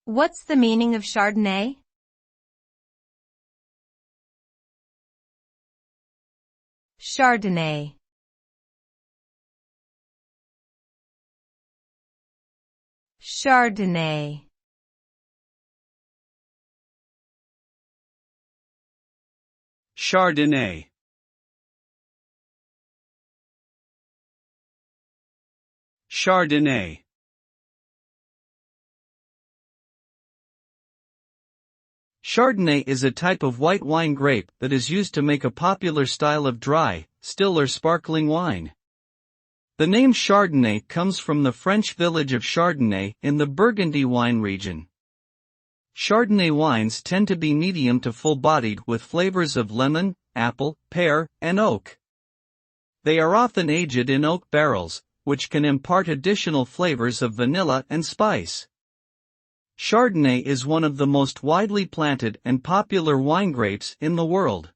What's the meaning of Chardonnay? Chardonnay. Chardonnay. Chardonnay. Chardonnay. Chardonnay is a type of white wine grape that is used to make a popular style of dry, still or sparkling wine. The name Chardonnay comes from the French village of Chardonnay in the Burgundy wine region. Chardonnay wines tend to be medium to full-bodied with flavors of lemon, apple, pear, and oak. They are often aged in oak barrels, which can impart additional flavors of vanilla and spice. Chardonnay is one of the most widely planted and popular wine grapes in the world.